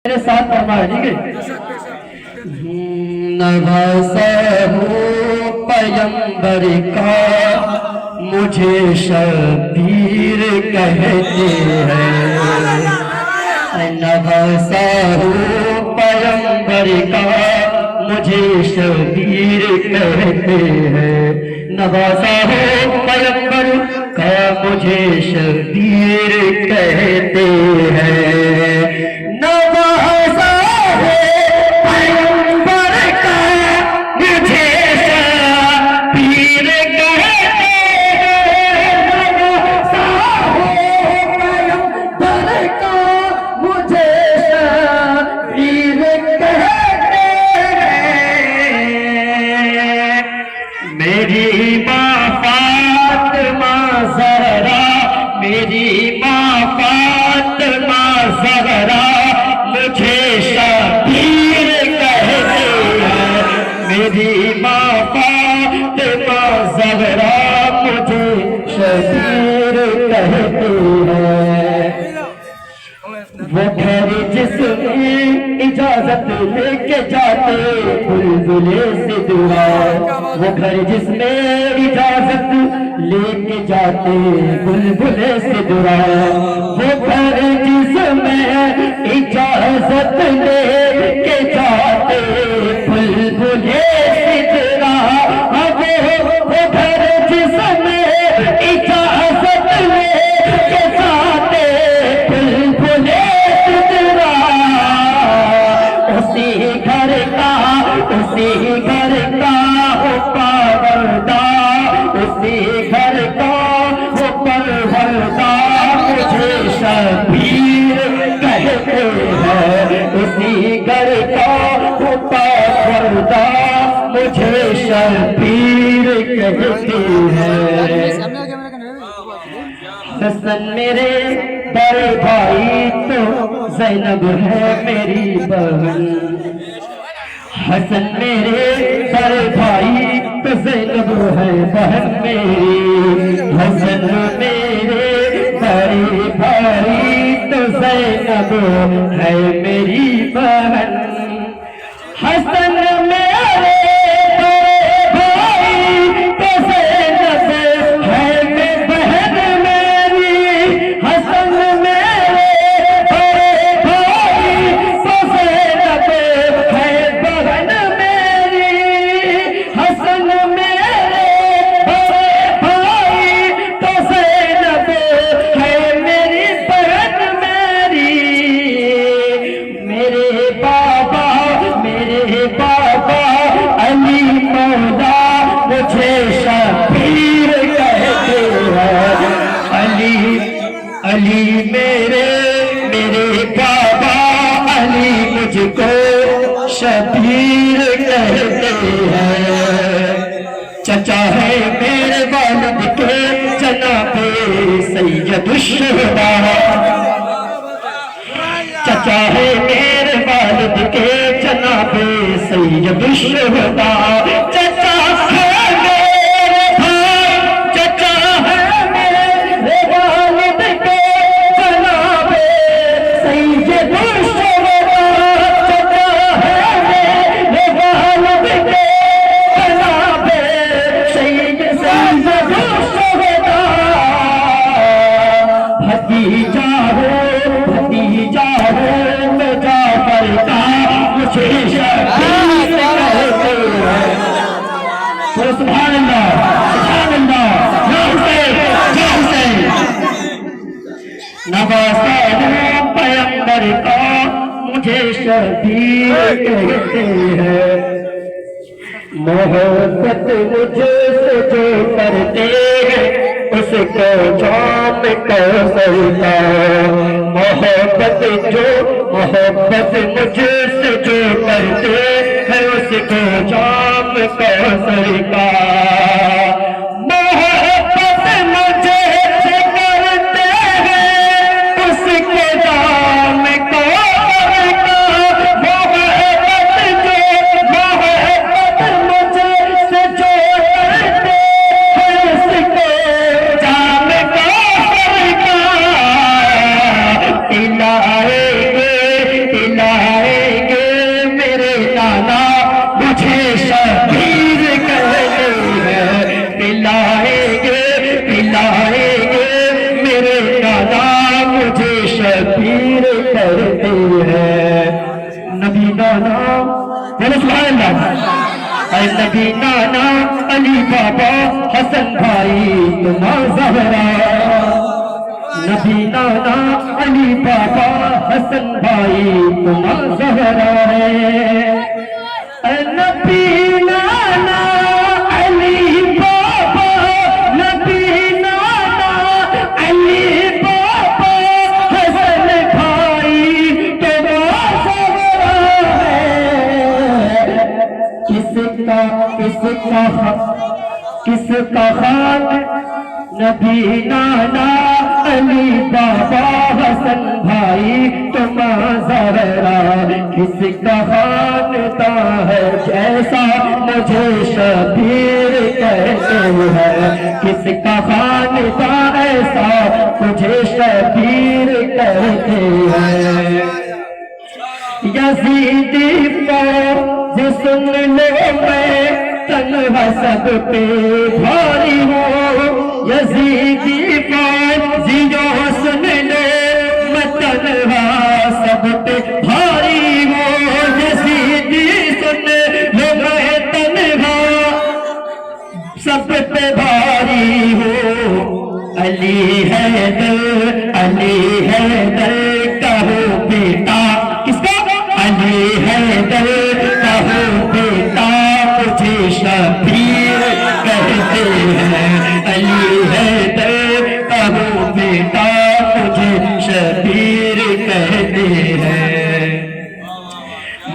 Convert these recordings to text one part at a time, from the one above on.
मेरे साथ फरमाया, ठीक है। नवासा हूँ पैगंबर का, मुझे शबीर कहते हैं। नवासा हूँ पैगंबर का, मुझे शबीर कहते हैं। नवासा हूँ पैगंबर का, मुझे शबीर कहते हैं। नवासा है पैगंबर का, मुझे शबीर कहते हैं। नवासा है पैगंबर का, मुझे शबीर कहते हैं। मेरी माँ फातिमा ज़हरा, मेरी माँ फातिमा ज़हरा मुझे शबीर कहते हैं। मेरी माँ फातिमा ज़हरा मुझे शबीर कहते हैं। वो घर जिसमें इजाजत लेके जाते बुलबुले से दुआ, वो घर जिसमें इजाजत लेके जाते बुलबुले से दुआ, वो घर जिसमें इजाजत लेके जाते बुलबुले से दुआ, वो घर जिसमें इजाजत लेके जाते बुलबुले से दुआ, उसी घर का हो परवरदा, उसी घर का हो परवरदा मुझे शबीर कहते हैं। उसी घर का हो परवरदा मुझे शबीर कहते हैं। हसन मेरे बड़े भाई तो ज़ैनब है मेरी बहन, हसन मेरे बड़े भाई तो ज़ैनब है बहन मेरी। हसन मेरे बड़े भाई तो ज़ैनब है मेरी बहन। हसन मेरे बड़े भाई तो ज़ैनब है बहन मेरी। हसन मेरे बड़े भाई तो ज़ैनब है बहन मेरी। हसन मेरे बड़े भाई तो ज़ैनब है मेरी बहन मेरी। मेरे बाबा अली मौला मुझे शबीर कहते हैं। अली मेरे बाबा अली मुझको शबीर कहते हैं। चचा है मेरे वालिद के जनाबे सैयदुश्शुहदा, चचा है मेरे वालिद के जनाबे सैयदुश्शुहदा। चचा है मेरे भाई, चचा है मेरे वालिद के जनाबे सैयदुश्शुहदा। चचा है मेरे वालिद के जनाबे सैयदुश्शुहदा। भतीजा हो मैं जाफर का, मुझे शबीर कहते हैं। तो सुभान अल्लाह, सुभान अल्लाह, या हुसैन, या हुसैन। नवासा हूँ पैगंबर का, मुझे शबीर कहते हैं। मोहब्बत मुझसे जो करते हैं उसको जाम कौसर का। मोहब्बत मुझसे जो करते हैं उसको जाम कौसर का। मोहब्बत मुझसे करते हैं उसको जाम कौसर का। मोहब्बत मुझसे जो करते हैं उसको जाम कौसर का। इलाहे बोलो सुभान अल्लाह। नबी नाना अली बाबा हसन भाई तुम ज़हरा, नबी नाना अली बाबा हसन भाई तुम ज़हरा है। नबी नाना अली बाबा, नबी नाना अली बाबा हसन भाई तुम ज़हरा है। किसका खान नबी नाना अली बाबा हसन भाई तुम ज़हरा, किसका खानता है जैसा मुझे शबीर कहते हैं, किसका खानता ऐसा मुझे शबीर कहते हैं। यज़ीदी फौज सुन लो मैं तन्हा सब पे भारी हूँ, यज़ीदी फौज जो सुन लो मैं तन्हा सब पे भारी हूँ, यज़ीदी सुन लो मैं तन्हा सब पे भारी हूँ। अली हैदर, अली हैदर कहो बेटा, किसका? अली हैदर कहो बेटा मुझे शबीर कहते हैं, अली हैदर कहो बेटा मुझे शबीर कहते हैं।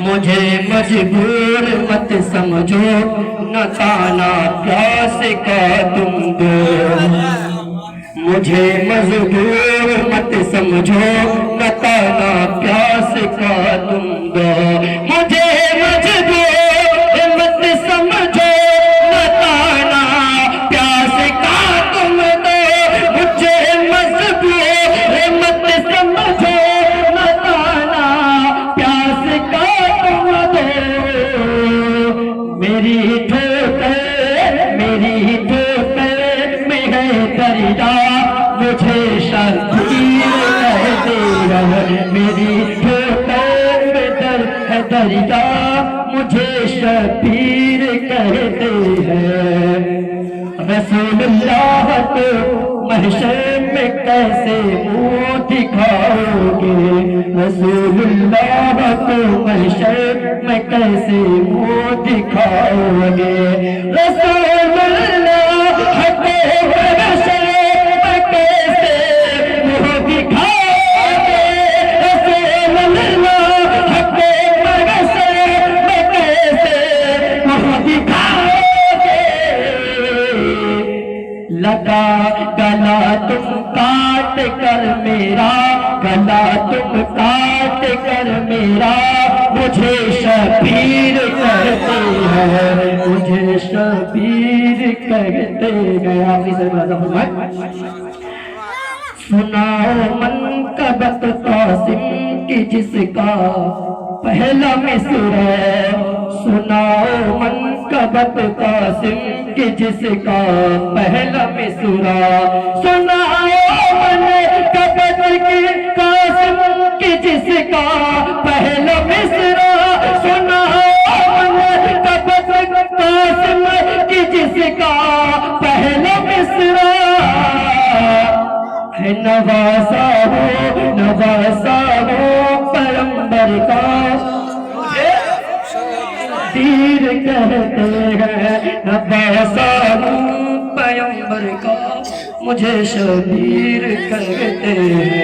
मुझे मजबूर मत समझो न ताना प्यास का तुम दो, मुझे मजबूर मत समझो न ताना प्यास का तुम दो, मुझे मजबूर मत समझो न ताना प्यास का तुम दो, मुझे मजबूर मत समझो न ताना प्यास का तुम दो। मेरी ठोकर में है दरिया मुझे शबीर कहते हैं, मेरी ठोकर में है दरिया मुझे शबीर कहते हैं। रसूलुल्लाह को महशर में कैसे मुँह दिखाओगे, रसूलुल्लाह को महशर में कैसे मुँह दिखाओगे, रसूलुल्लाह को महशर में कैसे मुँह दिखाओगे, रसूलुल्लाह को महशर में कैसे मुँह दिखाओगे। लगा गला तुम काट कर मेरा, गला तुम काट कर मेरा मुझे शबीर कहते हैं, मुझे शबीर कहते हैं। सुनाओ मनक़बत कासिम की जिसका पहला मिसरा, सुनाओ मनक़बत कासिम की जिसका पहला मिसरा, सुनाओ मनक़बत कासिम की जिसका पहला मिसरा, सुनाओ मनक़बत कासिम की जिसका पहला मिसरा। नवासा हो पैगंबर का तीर कहते हैं, नवासा हो पैगंबर का मुझे शबीर कहते हैं।